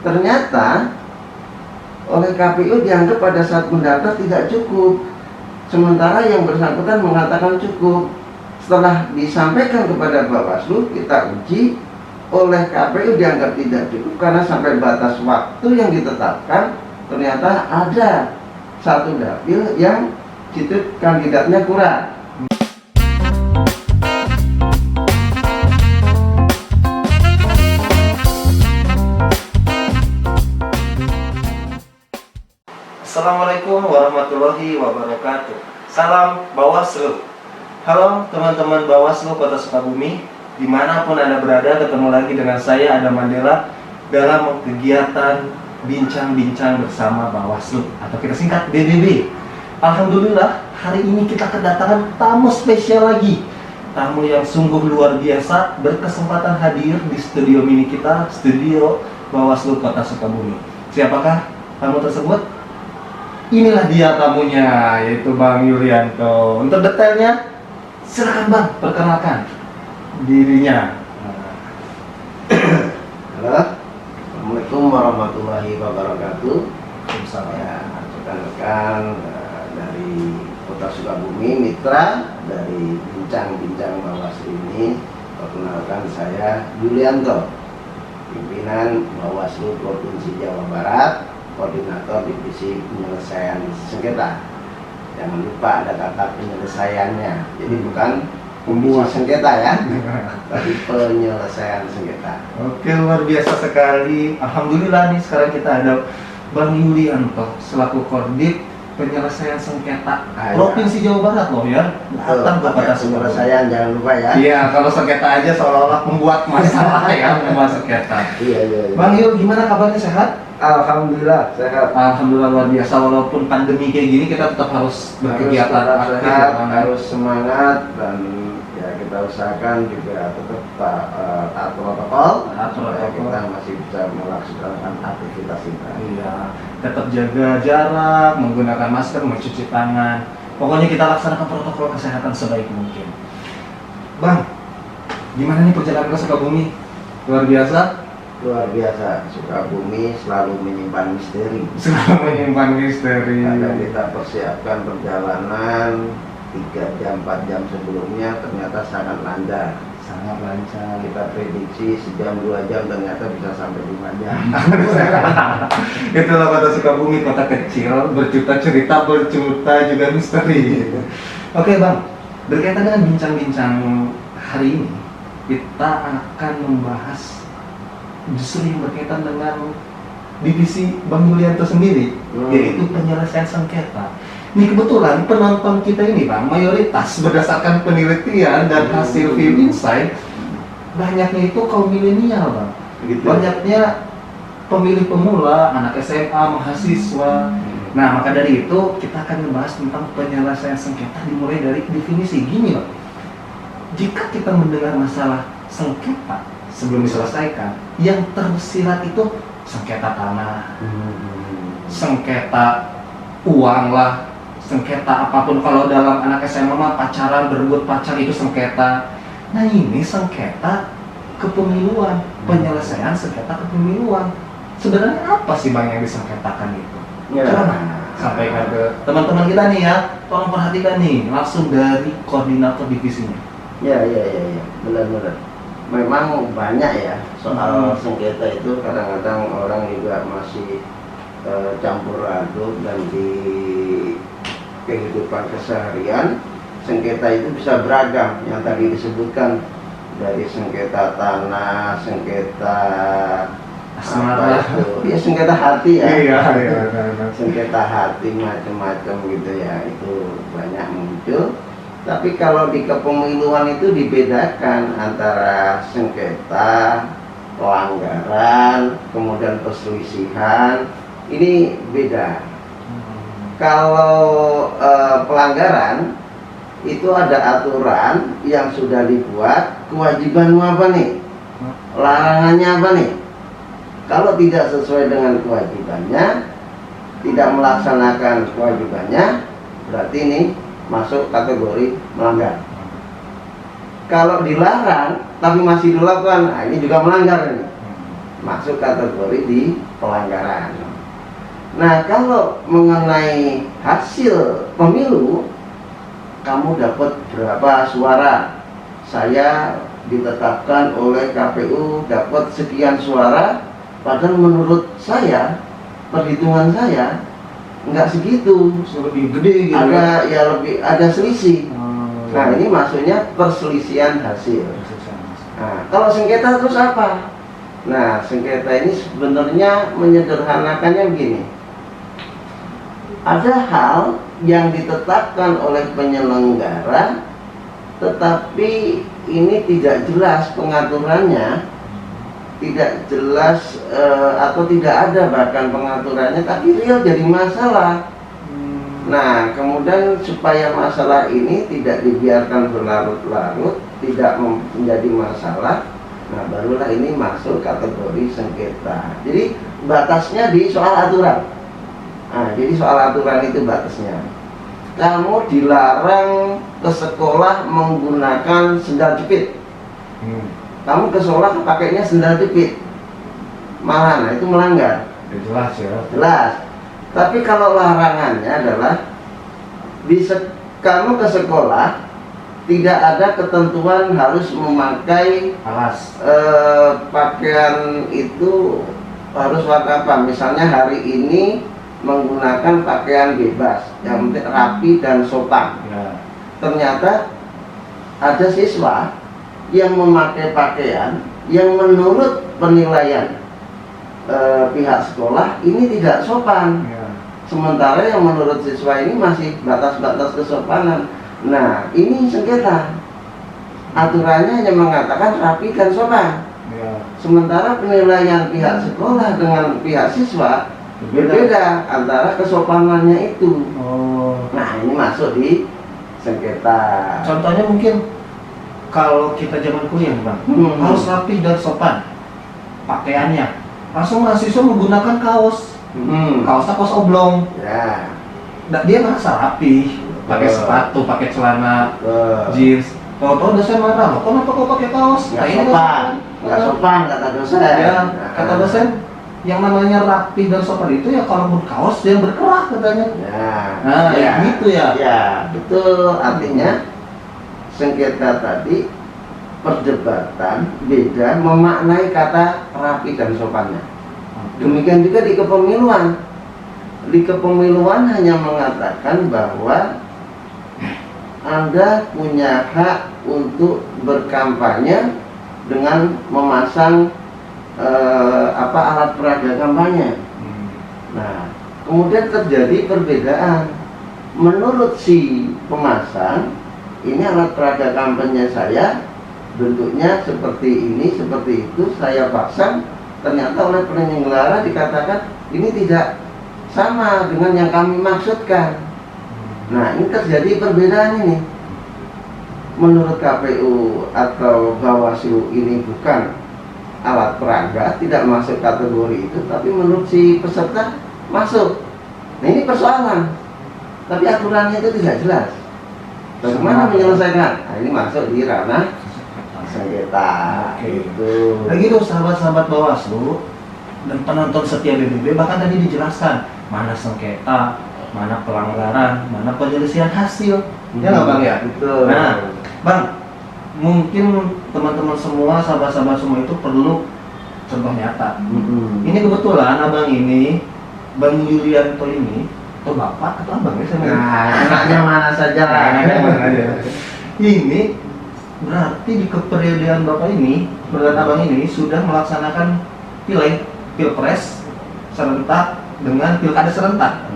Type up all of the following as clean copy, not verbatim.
ternyata oleh KPU dianggap pada saat mendata tidak cukup, sementara yang bersangkutan mengatakan cukup. Setelah disampaikan kepada Bawaslu, kita uji, oleh KPU dianggap tidak cukup karena sampai batas waktu yang ditetapkan ternyata ada satu dapil yang situ kandidatnya kurang. Assalamualaikum warahmatullahi wabarakatuh. Salam Bawaslu. Halo teman-teman Bawaslu Kota Sukabumi, dimanapun Anda berada, ketemu lagi dengan saya Adam Mandela dalam kegiatan bincang-bincang bersama Bawaslu atau kita singkat BBB. Alhamdulillah, hari ini kita kedatangan tamu spesial lagi, tamu yang sungguh luar biasa, berkesempatan hadir di studio mini kita, studio Bawaslu Kota Sukabumi. Siapakah tamu tersebut? Inilah dia tamunya, yaitu Bang Yulianto. Untuk detailnya, silakan Bang, perkenalkan dirinya. Halo, Assalamualaikum warahmatullahi wabarakatuh. Ya, rekan-rekan dari Kota Sukabumi, mitra dari bincang-bincang Bawaslu ini, perkenalkan saya Yulianto, pimpinan Bawaslu Provinsi Jawa Barat, koordinator divisi penyelesaian sengketa. Jangan lupa ada kata penyelesaiannya, jadi bukan pembuat sengketa ya, tapi penyelesaian sengketa. Oke, luar biasa sekali. Alhamdulillah nih, sekarang kita ada Bang Yulianto selaku Korbit penyelesaian sengketa Provinsi Jawa Barat loh ya. Datang ke Kota Sukabumi. Penyelesaian jangan lupa ya. Iya, kalau sengketa aja seolah-olah membuat masalah ya, membuat sengketa. Iya. Bang Yul, gimana kabarnya, sehat? Alhamdulillah sehat. Alhamdulillah luar biasa, walaupun pandemi kayak gini kita tetap harus berkegiatan aktif, sehat, harus semangat, dan ya kita usahakan juga tetap taat protokol. Supaya kita masih bisa melaksanakan aktivitas kita. Iya, tetap jaga jarak, menggunakan masker, mencuci tangan. Pokoknya kita laksanakan protokol kesehatan sebaik mungkin. Bang, gimana nih perjalanan ke Sukabumi? Luar biasa. Luar biasa, Sukabumi selalu menyimpan misteri. Selalu menyimpan misteri. Kadang kita persiapkan perjalanan 3 jam, 4 jam sebelumnya, ternyata sangat lancar. Sangat lancar. Kita prediksi sejam 2 jam, ternyata bisa sampai 5 jam. Itulah Kota Sukabumi, kota kecil, berjuta cerita, berjuta juga misteri. Oke Bang, berkaitan dengan bincang-bincang hari ini, kita akan membahas justru yang berkaitan dengan divisi Bang Yulianto sendiri, yaitu penyelesaian sengketa. Ini kebetulan penonton kita ini Bang, mayoritas berdasarkan penelitian dan hasil View Insight, banyaknya itu kaum milenial Bang. Begitu. Banyaknya pemilih pemula, anak SMA, mahasiswa. Nah, maka dari itu kita akan membahas tentang penyelesaian sengketa dimulai dari definisi. Gini Bang, jika kita mendengar masalah sengketa sebelum diselesaikan, yang tersirat itu sengketa tanah, sengketa uang lah, sengketa apapun. Kalau dalam anak SMA mah pacaran, berebut pacar itu sengketa. Nah ini sengketa kepemiluan, penyelesaian sengketa kepemiluan. Sebenarnya apa sih Bang yang disengketakan itu? Ya. Coba sampaikan ke teman-teman kita nih ya, tolong perhatikan nih, langsung dari koordinator divisinya. Ya, benar-benar. Memang banyak ya soal sengketa itu, kadang-kadang orang juga masih campur aduk, dan di kehidupan keseharian sengketa itu bisa beragam. Yang tadi disebutkan dari sengketa tanah, sengketa Asmara, ya sengketa hati ya. Iya. Sengketa hati macam-macam gitu ya, itu banyak muncul. Tapi kalau di kepemiluan itu dibedakan antara sengketa, pelanggaran, kemudian perselisihan. Ini beda. Kalau pelanggaran itu ada aturan yang sudah dibuat, kewajibanmu apa nih? Larangannya apa nih? Kalau tidak sesuai dengan kewajibannya, tidak melaksanakan kewajibannya, berarti ini masuk kategori melanggar. Kalau dilarang tapi masih dilakukan, nah ini juga melanggar ini. masuk kategori di pelanggaran. Nah, kalau mengenai hasil pemilu, kamu dapat berapa suara? Saya ditetapkan oleh KPU dapat sekian suara, padahal menurut saya, perhitungan saya nggak segitu, Lebih gede gitu. ada ya lebih ada selisih. Nah, ini maksudnya perselisihan hasil. Nah, kalau sengketa terus apa? Nah, sengketa ini sebenarnya menyederhanakannya begini. Ada hal yang ditetapkan oleh penyelenggara, tetapi ini tidak jelas pengaturannya, tidak jelas atau tidak ada bahkan pengaturannya, tapi real jadi masalah. Nah, kemudian supaya masalah ini tidak dibiarkan berlarut-larut, tidak menjadi masalah, nah barulah ini masuk kategori sengketa. Jadi batasnya di soal aturan. Nah, jadi soal aturan itu batasnya. Kamu dilarang ke sekolah menggunakan sendal jepit. Kamu ke sekolah pakainya sendal jepit, malah, nah itu melanggar. Jelas ya. Jelas. Tapi kalau larangannya adalah kamu ke sekolah tidak ada ketentuan harus memakai Alas. pakaian itu harus warna apa. Misalnya hari ini menggunakan pakaian bebas, yang penting rapi dan sopan. Ya. Ternyata ada siswa yang memakai pakaian yang menurut penilaian pihak sekolah ini tidak sopan. Ya. Sementara yang menurut siswa ini masih batas-batas kesopanan. Nah, ini sengketa. Aturannya hanya mengatakan rapi dan sopan. Ya. Sementara penilaian pihak sekolah dengan pihak siswa berbeda antara kesopanannya itu. Oh. Nah, ini masuk di sengketa. Contohnya mungkin kalau kita zaman kuliah, Bang, harus rapi dan sopan pakaiannya. Langsung mahasiswa menggunakan kaos. Kaosnya kaos oblong. Ya. Nah, dia merasa rapi, pakai sepatu, pakai celana jeans. Tahu-tahu dosen marah, loh, kenapa kau pakai kaos? Nggak ini sopan, nggak sopan kata dosen. Ya, kata dosen, yang namanya rapi dan sopan itu ya kalau kaos yang berkerah katanya. Ya. Nah, ya. gitu ya. Ya, betul. Artinya sengketa tadi perdebatan beda memaknai kata rapi dan sopannya. Demikian juga di kepemiluan. Di kepemiluan hanya mengatakan bahwa Anda punya hak untuk berkampanye dengan memasang alat peraga kampanye. Nah, kemudian terjadi perbedaan. Menurut si pemasang, ini alat peraga kampanye saya bentuknya seperti ini, seperti itu, saya pasang. Ternyata oleh penyelenggara dikatakan ini tidak sama dengan yang kami maksudkan. Nah, ini terjadi perbedaan ini. Menurut KPU atau Bawaslu ini bukan alat peraga, tidak masuk kategori itu, tapi menurut si peserta masuk. Nah, ini persoalan. Tapi aturannya itu tidak jelas. Bagaimana menyelesaikan? Nah, ini masuk di ranah sengketa. Gitu. Nah gitu sahabat-sahabat Bawaslu dan penonton setia BBB, bahkan tadi dijelaskan mana sengketa, mana pelanggaran, mana penyelesaian hasil. Ya nggak Bang ya? Betul. Nah, Bang, mungkin teman-teman semua, sahabat-sahabat semua itu perlu contoh nyata. Ini kebetulan abang ini, Bang Yulianto ini, atau bapak atau abang ya? Nah, enaknya mana saja lah. Ini berarti di keperiodean bapak ini, berarti abang ini sudah melaksanakan pilpres serentak dengan pilkada serentak.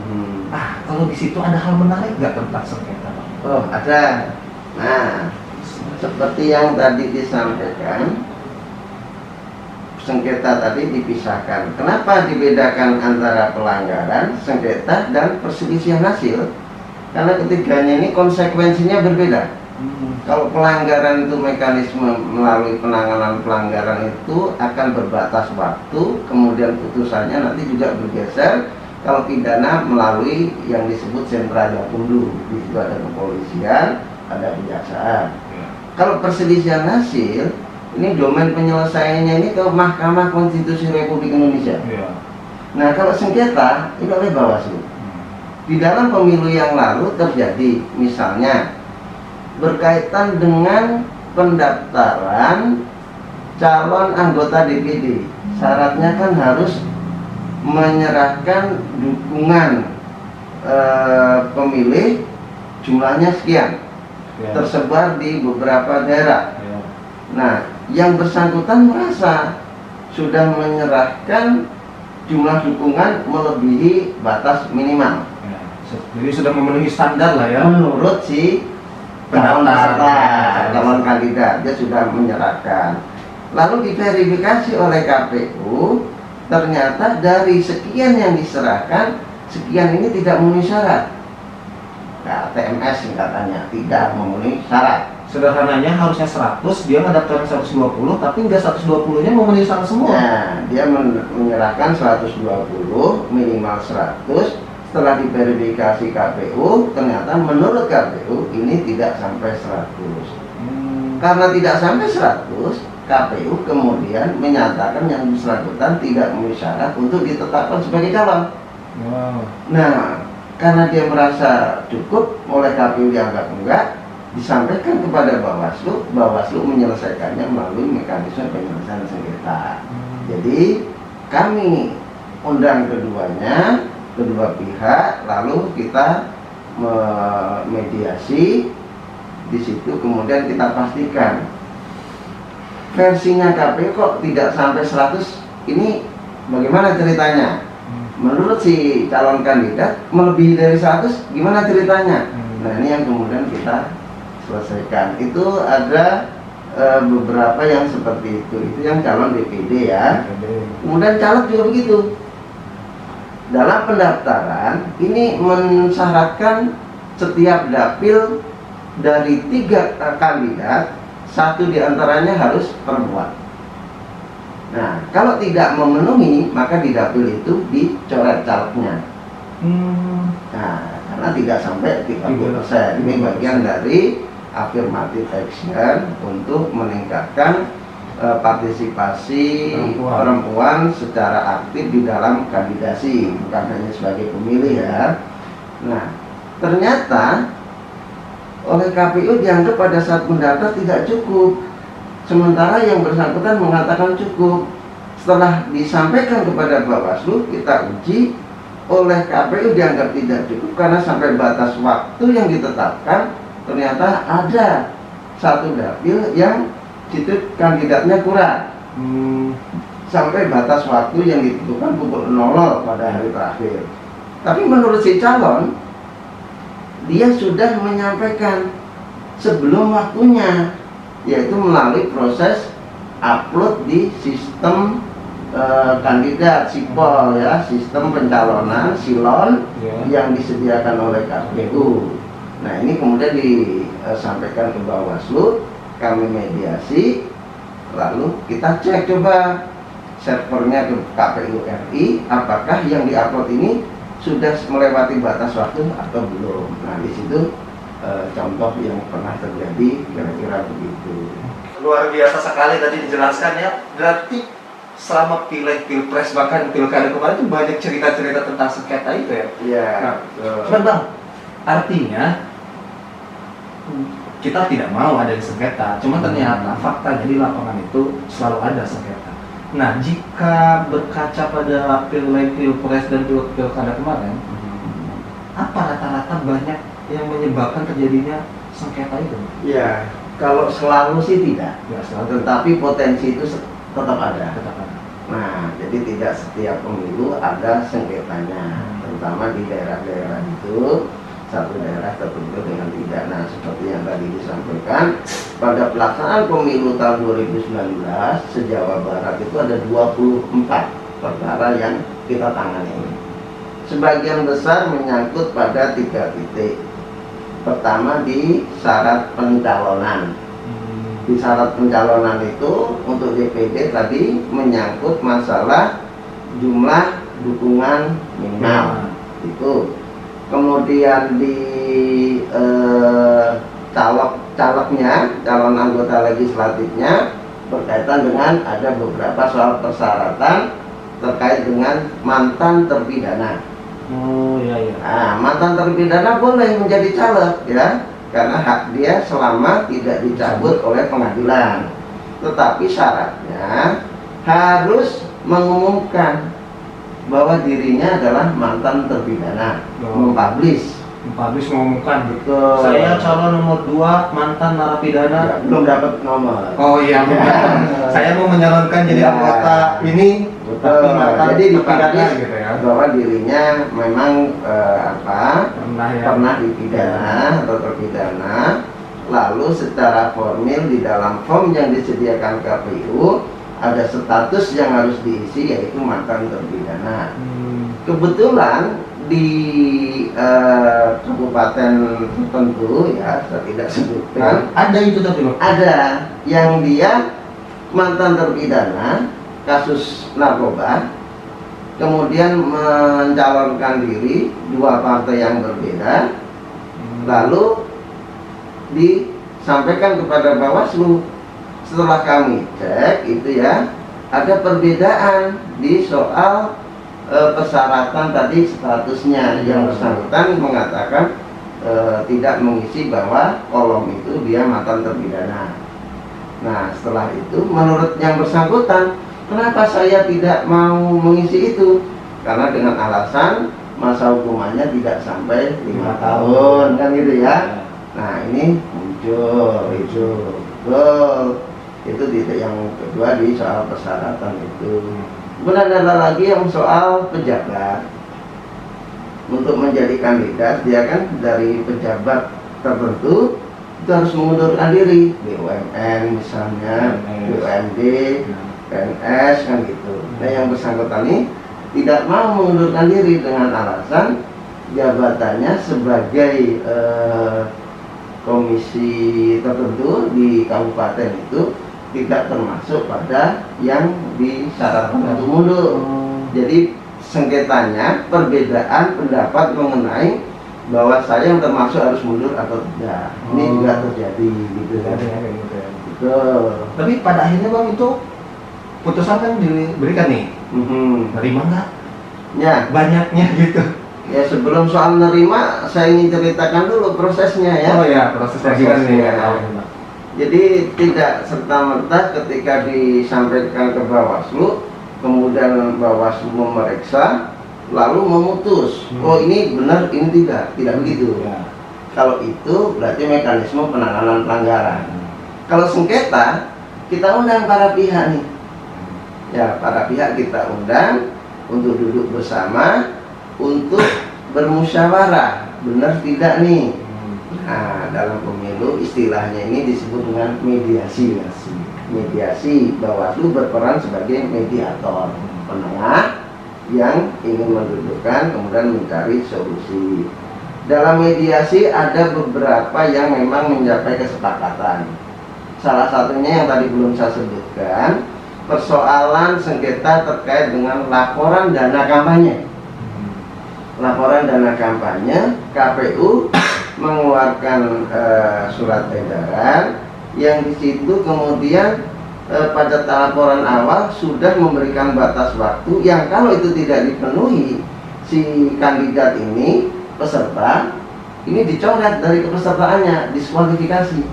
Kalau di situ ada hal menarik nggak tentang sengketa, Bang? Oh, ada. Nah, seperti yang tadi disampaikan, sengketa tadi dipisahkan. Kenapa dibedakan antara pelanggaran, sengketa, dan perselisihan hasil? Karena ketiganya ini konsekuensinya berbeda. Kalau pelanggaran itu mekanisme melalui penanganan pelanggaran itu akan berbatas waktu, kemudian putusannya nanti juga bergeser. Kalau pidana melalui yang disebut sentra gakumdu, di situ ada kepolisian, ada kejaksaan. Kalau perselisihan hasil ini domain penyelesaiannya ini ke Mahkamah Konstitusi Republik Indonesia. Iya. Nah, kalau sengketa itu oleh Bawaslu. Di dalam pemilu yang lalu terjadi, misalnya berkaitan dengan pendaftaran calon anggota DPD. Syaratnya kan harus menyerahkan dukungan pemilih jumlahnya sekian, Ya. tersebar di beberapa daerah. Ya. Nah, yang bersangkutan merasa sudah menyerahkan jumlah dukungan melebihi batas minimal Ya. Jadi sudah memenuhi standar lah ya. menurut si calon Pendaftar. peserta, calon kandidat, dia sudah menyerahkan. Lalu diverifikasi oleh KPU, ternyata dari sekian yang diserahkan, sekian ini tidak memenuhi syarat. Nah, TMS katanya tidak memenuhi syarat. Sederhananya harusnya 100, dia ngedaftarin 120, tapi nggak 120-nya memenuhi syarat semua. Nah, dia menyerahkan 120, minimal 100. Setelah diverifikasi KPU, ternyata menurut KPU ini tidak sampai 100. Karena tidak sampai 100, KPU kemudian menyatakan yang bersangkutan tidak memenuhi syarat untuk ditetapkan sebagai calon. Wow. Nah, karena dia merasa cukup, oleh KPU dianggap enggak, disampaikan kepada Bawaslu, Bawaslu menyelesaikannya melalui mekanisme penyelesaian sengketa. Jadi kami undang keduanya, kedua pihak, lalu kita mediasi. Di situ kemudian kita pastikan versinya KPU kok tidak sampai 100, ini bagaimana ceritanya? Menurut si calon kandidat melebihi dari 100, gimana ceritanya? Nah, ini yang kemudian kita selesaikan. Itu ada beberapa yang seperti itu yang calon DPD ya. Kemudian caleg juga begitu. Dalam pendaftaran ini mensyaratkan setiap dapil dari 3 kandidat, 1 diantaranya harus perempuan. Nah, kalau tidak memenuhi, maka di dapil itu dicoret calegnya. Nah, karena tidak sampai 30%. Ini bagian dari affirmative action untuk meningkatkan partisipasi perempuan secara aktif di dalam kandidasi, bukan hanya sebagai pemilih ya. Nah, ternyata oleh KPU dianggap pada saat mendaftar tidak cukup, sementara yang bersangkutan mengatakan cukup. Setelah disampaikan kepada Bawaslu, kita uji, oleh KPU dianggap tidak cukup karena sampai batas waktu yang ditetapkan ternyata ada 1 dapil yang situ kandidatnya kurang. Sampai batas waktu yang ditentukan pukul 00 pada hari terakhir. Tapi menurut si calon, dia sudah menyampaikan sebelum waktunya, yaitu melalui proses upload di sistem kandidat SIPOL ya, sistem pencalonan silon yang disediakan oleh KPU. Nah, ini kemudian disampaikan ke Bawaslu, kami mediasi, lalu kita cek coba servernya ke KPU RI, apakah yang diupload ini sudah melewati batas waktu atau belum. Nah, di situ contoh yang pernah terjadi kira-kira begitu. Luar biasa sekali tadi dijelaskan ya. Berarti selama pilpres bahkan pilkada kemarin itu banyak cerita-cerita tentang sengketa itu ya. Iya. Nah, cuman Bang, artinya kita tidak mau ada sengketa. Cuma ternyata faktanya di lapangan itu selalu ada sengketa. Nah, jika berkaca pada pilpres dan pilkada kemarin, apa rata-rata banyak yang menyebabkan terjadinya sengketa itu? Ya, kalau selalu sih tidak. Ya, selalu. Tetapi potensi itu tetap ada. Tetap ada. Nah, jadi tidak setiap pemilu ada sengketanya, terutama di daerah-daerah itu. Satu daerah tertentu dengan tidak. Nah, seperti yang tadi disampaikan, pada pelaksanaan pemilu tahun 2019 se-Jawa Barat itu ada 24 perkara yang kita tangani. Sebagian besar menyangkut pada 3 titik. Pertama, di syarat pencalonan. Di syarat pencalonan itu untuk DPD tadi menyangkut masalah jumlah dukungan minimal. Itu. Kemudian di calegnya, calon anggota legislatifnya berkaitan dengan ada beberapa soal persyaratan terkait dengan mantan terpidana. Oh iya iya. Nah, mantan terpidana boleh menjadi caleg ya, karena hak dia selama tidak dicabut oleh pengadilan. Tetapi syaratnya harus mengumumkan bahwa dirinya adalah mantan terpidana, mempublish. Mengumumkan. Betul. Saya calon nomor 2 mantan narapidana. Ya, belum dapat nomor. Oh iya, saya mau menyalonkan jadi Ya. anggota ini. Betul. Tapi mantan Jadi terpidana dipublish gitu ya. bahwa dirinya memang Pernah ya. pernah dipidana atau terpidana. Lalu secara formil di dalam form yang disediakan KPU ada status yang harus diisi, yaitu mantan terpidana. Kebetulan di kabupaten tertentu ya, saya tidak sebutkan, Ada itu tapi Bang. ada yang dia mantan terpidana kasus narkoba, kemudian mencalonkan diri 2 partai yang berbeda, lalu disampaikan kepada Bawaslu. Setelah kami cek itu ya, ada perbedaan di soal persyaratan tadi statusnya. Yang bersangkutan mengatakan tidak mengisi bahwa kolom itu dia mantan terpidana. Nah, setelah itu menurut yang bersangkutan, kenapa saya tidak mau mengisi itu? Karena dengan alasan masa hukumannya tidak sampai 5 tahun, kan gitu ya. Nah, ini muncul itu betul. Itu yang kedua di soal persyaratan itu. Kemudian ada lagi yang soal pejabat. Untuk menjadi kandidat, dia kan dari pejabat tertentu itu harus mengundurkan diri, BUMN misalnya, BUMD, PNS kan gitu. Nah, yang bersangkutan ini tidak mau mengundurkan diri dengan alasan jabatannya sebagai komisi tertentu di kabupaten itu tidak termasuk pada yang disyaratkan untuk mundur. Jadi sengketanya perbedaan pendapat mengenai bahwa saya yang termasuk harus mundur atau tidak. Ini juga terjadi gitu kan. Betul. Tapi pada akhirnya Bang itu putusan kan diberikan nih. Nerima nggak? Ya, Banyaknya gitu. ya sebelum soal nerima saya ingin ceritakan dulu prosesnya ya. Oh ya, prosesnya gimana nih? Prosesnya. Jadi tidak serta-merta ketika disampaikan ke Bawaslu, kemudian Bawaslu memeriksa, lalu memutus. Oh ini benar, ini tidak begitu. Ya. Kalau itu berarti mekanisme penanganan pelanggaran. Kalau sengketa, kita undang para pihak nih. Ya, para pihak kita undang untuk duduk bersama, untuk bermusyawarah, benar tidak nih. Nah, dalam pemilu istilahnya ini disebut dengan mediasi. Mediasi, Bawaslu berperan sebagai mediator, penengah yang ingin mendudukkan kemudian mencari solusi. Dalam mediasi ada beberapa yang memang mencapai kesepakatan. Salah satunya yang tadi belum saya sebutkan, persoalan sengketa terkait dengan laporan dana kampanye. Laporan dana kampanye, KPU mengeluarkan surat edaran yang di situ kemudian pada laporan awal sudah memberikan batas waktu yang kalau itu tidak dipenuhi, si kandidat ini, peserta ini dicoret dari kepesertaannya, diskualifikasi,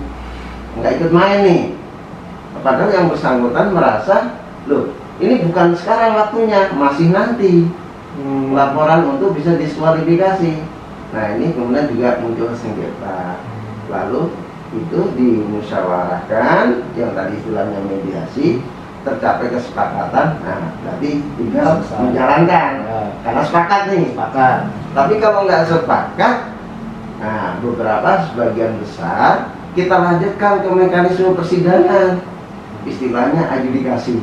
nggak ikut main nih. Padahal yang bersangkutan merasa, loh ini bukan sekarang waktunya, masih nanti laporan untuk bisa diskualifikasi. Nah, ini kemudian juga muncul sengketa. Lalu itu dimusyawarahkan, yang tadi istilahnya mediasi, tercapai kesepakatan. Nah, berarti tinggal menjalankan. Karena sepakat nih. Tapi kalau nggak sepakat, nah beberapa sebagian besar kita lanjutkan ke mekanisme persidangan, istilahnya adjudikasi.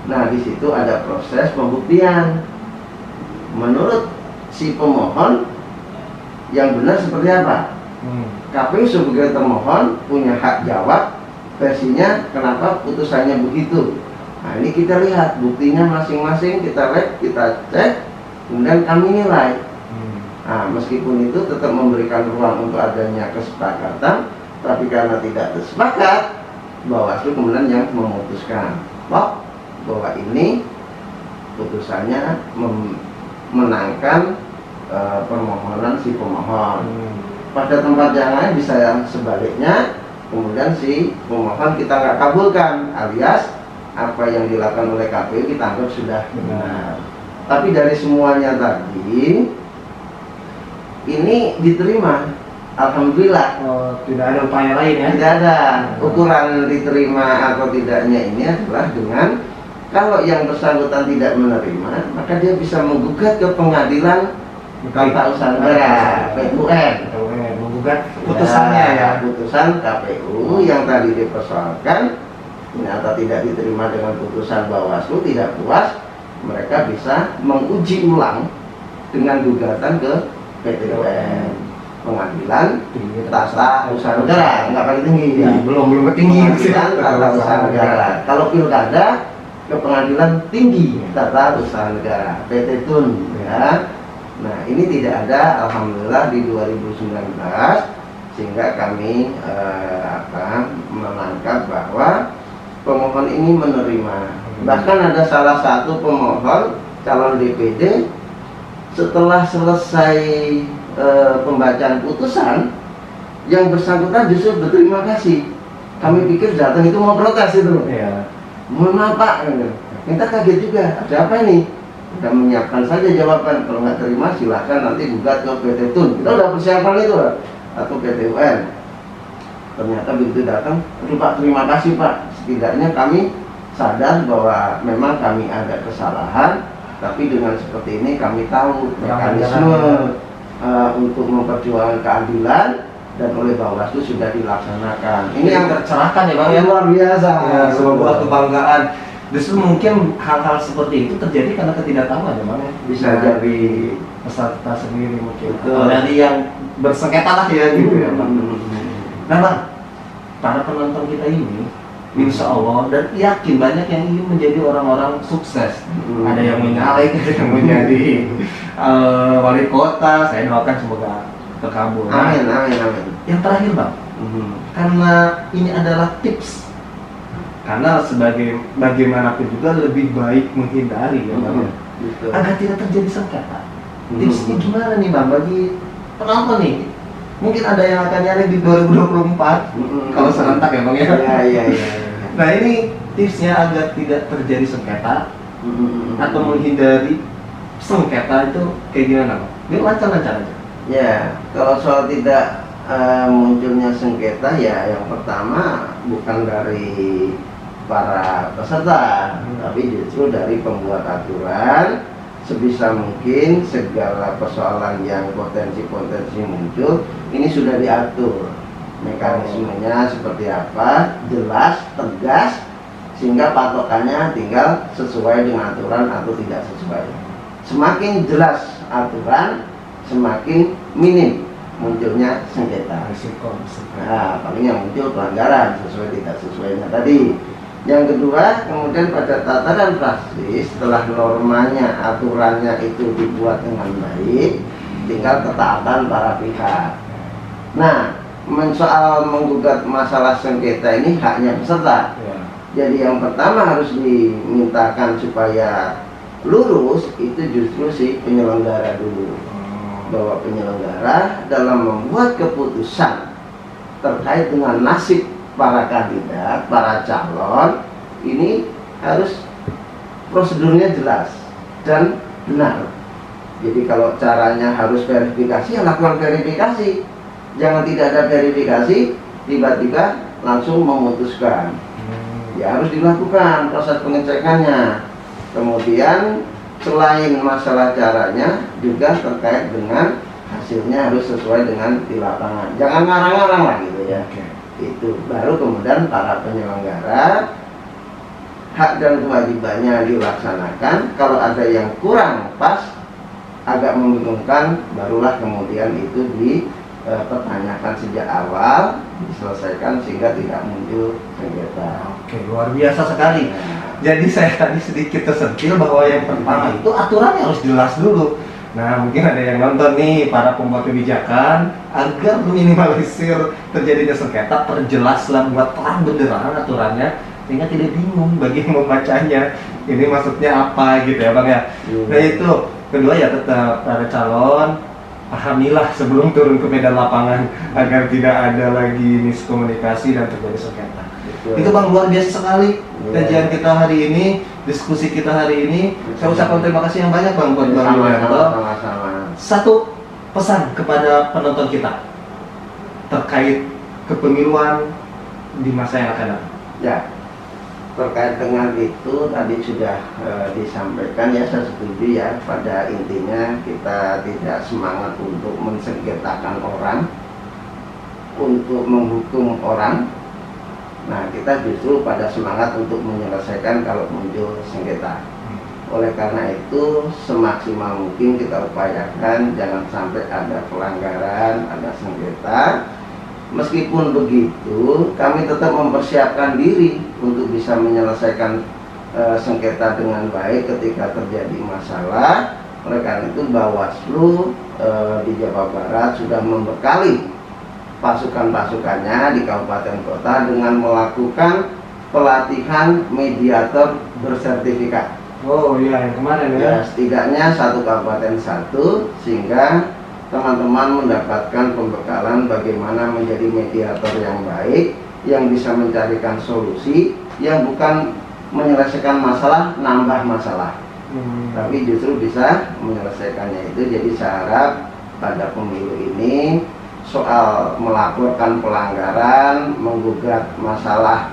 Nah, di situ ada proses pembuktian. Menurut si pemohon, yang benar seperti apa? KPU sebagai termohon punya hak jawab versinya kenapa putusannya begitu. Nah, ini kita lihat buktinya masing-masing, kita lihat, kita cek, kemudian kami nilai. Nah, meskipun itu tetap memberikan ruang untuk adanya kesepakatan, tapi karena tidak tersepakat, Bawaslu kemudian yang memutuskan bahwa ini putusannya memenangkan permohonan si pemohon. Pada tempat yang lain bisa yang sebaliknya, kemudian si pemohon kita nggak kabulkan, alias apa yang dilakukan oleh KPU kita anggap sudah benar. Tapi dari semuanya tadi ini diterima, alhamdulillah. Tidak ada upaya lain ya? Tidak ada. Ukuran diterima atau tidaknya ini adalah dengan kalau yang bersangkutan tidak menerima, maka dia bisa menggugat ke pengadilan tata usaha negara (PT-UN). Menggugat putusannya ya. Putusan KPU yang tadi dipersoalkan ternyata tidak diterima dengan putusan Bawaslu, tidak puas, mereka bisa menguji ulang dengan gugatan ke PT-UN, pengadilan tata usaha negara, nggak paling tinggi ya. Belum tinggi Pengadilan tata usaha negara. Kalau pilkada ke pengadilan tinggi tata usaha negara PT Tun ya. Nah ini tidak ada, alhamdulillah di 2019, sehingga kami menangkap bahwa pemohon ini menerima. Bahkan ada salah satu pemohon calon DPD setelah selesai pembacaan putusan, yang bersangkutan justru berterima kasih. Kami pikir datang itu mau protes itu. Iya. Mohon maaf Pak, kita kaget juga. Ada apa ini? Kita menyiapkan saja jawaban. Kalau nggak terima silahkan nanti gugat ke PT Tun. Kita udah persiapan itu atau PT-UN. Ternyata begitu datang, aduh Pak, terima kasih Pak. Setidaknya kami sadar bahwa memang kami ada kesalahan, tapi dengan seperti ini kami tahu mekanisme untuk memperjuangkan keadilan dan oleh Bawaslu sudah dilaksanakan. Ini yang tercerahkan ya Bang ya. Luar biasa. Ya, sebuah kebanggaan. Justru mungkin hal-hal seperti itu terjadi karena ketidaktahuan ya Bang ya. Bisa jadi peserta sendiri mungkin. Betul. Atau dari yang bersengketa lah ya gitu ya Bang. Nah Bang, para penonton kita ini Insya Allah dan yakin banyak yang ingin menjadi orang-orang sukses. Ada yang menyalek, ada yang menjadi wali kota. Saya doakan semoga terkabul. Amin, amin, amin. Yang terakhir Bang, karena ini adalah tips. Karena sebagai bagaimanapun juga lebih baik menghindari ya Bang, Betul. agar tidak terjadi sengketa. Tipsnya gimana nih Bang bagi penonton nih? Mungkin ada yang akan nyari di 2024 kalau serentak ya Bang ya. Iya. Nah ini tipsnya agar tidak terjadi sengketa atau menghindari sengketa itu kayak gimana Bang? Ini lancar-lancar aja. Ya, kalau soal tidak munculnya sengketa ya yang pertama bukan dari para peserta, tapi justru dari pembuat aturan. Sebisa mungkin segala persoalan yang potensi-potensi muncul ini sudah diatur mekanismenya seperti apa, jelas, tegas, sehingga patokannya tinggal sesuai dengan aturan atau tidak sesuai. Semakin jelas aturan, semakin minim munculnya sengketa. Nah, paling yang muncul pelanggaran sesuai tidak sesuainya tadi. Yang kedua, kemudian pada tataran praktis setelah normanya, aturannya itu dibuat dengan baik, tinggal ketaatan para pihak. Nah, soal menggugat masalah sengketa ini haknya peserta. Jadi yang pertama harus dimintakan supaya lurus itu justru si penyelenggara dulu. Bahwa penyelenggara dalam membuat keputusan terkait dengan nasib para kandidat, para calon, ini harus prosedurnya jelas dan benar. Jadi kalau caranya harus verifikasi, ya lakukan verifikasi. Jangan tidak ada verifikasi, tiba-tiba langsung memutuskan. Ya harus dilakukan proses pengecekannya. Kemudian selain masalah caranya, juga terkait dengan hasilnya harus sesuai dengan di lapangan. Jangan ngarang-ngarang lah gitu ya. Itu baru kemudian para penyelenggara hak dan kewajibannya dilaksanakan. Kalau ada yang kurang pas, agak membingungkan, barulah kemudian itu dipertanyakan sejak awal, diselesaikan sehingga tidak muncul sengketa. Oke, luar biasa sekali. Jadi saya tadi sedikit tersentil bahwa yang pertama itu aturannya harus jelas dulu. Nah, mungkin ada yang nonton nih, para pembuat kebijakan, agar meminimalisir terjadinya sengketa, perjelaslah, buat terang benderang aturannya, sehingga tidak bingung bagi yang membacanya. Ini maksudnya apa gitu ya Bang ya. Nah itu, kedua ya tetap para calon, pahamilah sebelum turun ke medan lapangan, agar tidak ada lagi miskomunikasi dan terjadi sengketa. Itu Bang, luar biasa sekali kajian kita hari ini, diskusi kita hari ini. Saya ucapkan terima kasih yang banyak Bang buat Bang Yulianto. Satu pesan kepada penonton kita terkait kepemiluan di masa yang akan datang. Ya, terkait dengan itu tadi sudah disampaikan ya, saya setuju ya. Pada intinya kita tidak semangat untuk mensengketakan orang, untuk menghukum orang. Nah, kita justru pada semangat untuk menyelesaikan kalau muncul sengketa. Oleh karena itu, semaksimal mungkin kita upayakan jangan sampai ada pelanggaran, ada sengketa. Meskipun begitu, kami tetap mempersiapkan diri untuk bisa menyelesaikan sengketa dengan baik ketika terjadi masalah. Oleh karena itu, Bawaslu di Jawa Barat sudah membekali pasukan-pasukannya di kabupaten kota dengan melakukan pelatihan mediator bersertifikat. Oh iya, yang kemarin ya. Ya, setidaknya satu kabupaten satu, sehingga teman-teman mendapatkan pembekalan bagaimana menjadi mediator yang baik, yang bisa mencarikan solusi, yang bukan menyelesaikan masalah, nambah masalah, tapi justru bisa menyelesaikannya itu. Jadi saya harap pada pemilu ini soal melaporkan pelanggaran, menggugat masalah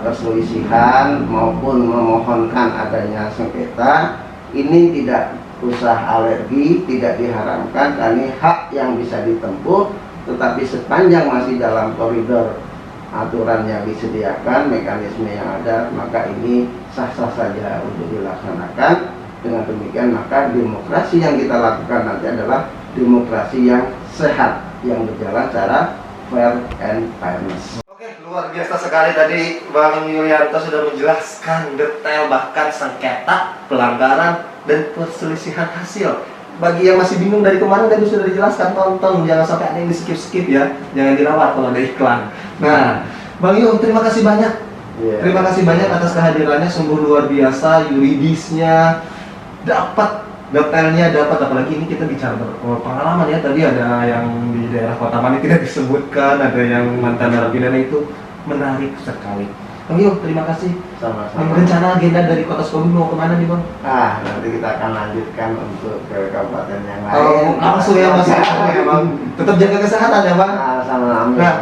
perselisihan maupun memohonkan adanya sengketa ini tidak usah alergi, tidak diharamkan, karena ini hak yang bisa ditempuh, tetapi sepanjang masih dalam koridor aturan yang disediakan, mekanisme yang ada, maka ini sah-sah saja untuk dilaksanakan. Dengan demikian maka demokrasi yang kita lakukan nanti adalah demokrasi yang sehat, yang berjalan secara fair and fairness. Oke, luar biasa sekali tadi Bang Yulianto sudah menjelaskan detail bahkan sengketa, pelanggaran, dan perselisihan hasil. Bagi yang masih bingung dari kemarin tadi sudah dijelaskan, tonton, jangan sampai ada yang di skip-skip ya, jangan dirawat kalau ada iklan. Nah, Bang Yu, terima kasih banyak. Terima kasih banyak atas kehadirannya, sungguh luar biasa, yuridisnya dapat, detailnya dapat, apalagi ini kita bicara pengalaman ya. Tadi ada yang di daerah Kota Mani tidak disebutkan, ada yang mantan narapidana, itu menarik sekali. Bang Yu, terima kasih. Sama-sama. Rencana agenda dari Kota Sukabumi mau kemana nih Bang? Nanti kita akan lanjutkan untuk ke kabupaten yang lain. Oh, langsung ya Mas ya Bang. Tetap jaga kesehatan ya Bang. Sama-sama. Nah,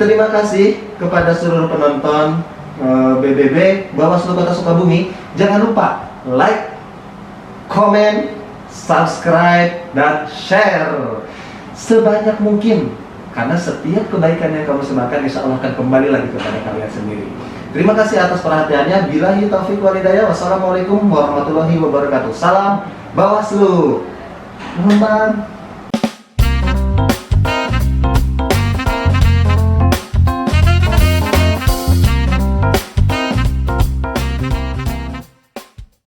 terima kasih kepada seluruh penonton BBB Bawaslu Kota Sukabumi. Jangan lupa like, komen, subscribe, dan share sebanyak mungkin, karena setiap kebaikan yang kamu sebarkan insya Allah akan kembali lagi kepada kalian sendiri. Terima kasih atas perhatiannya. Billahi taufiq wal hidayah. Wassalamualaikum warahmatullahi wabarakatuh. Salam Bawaslu. Nuhun.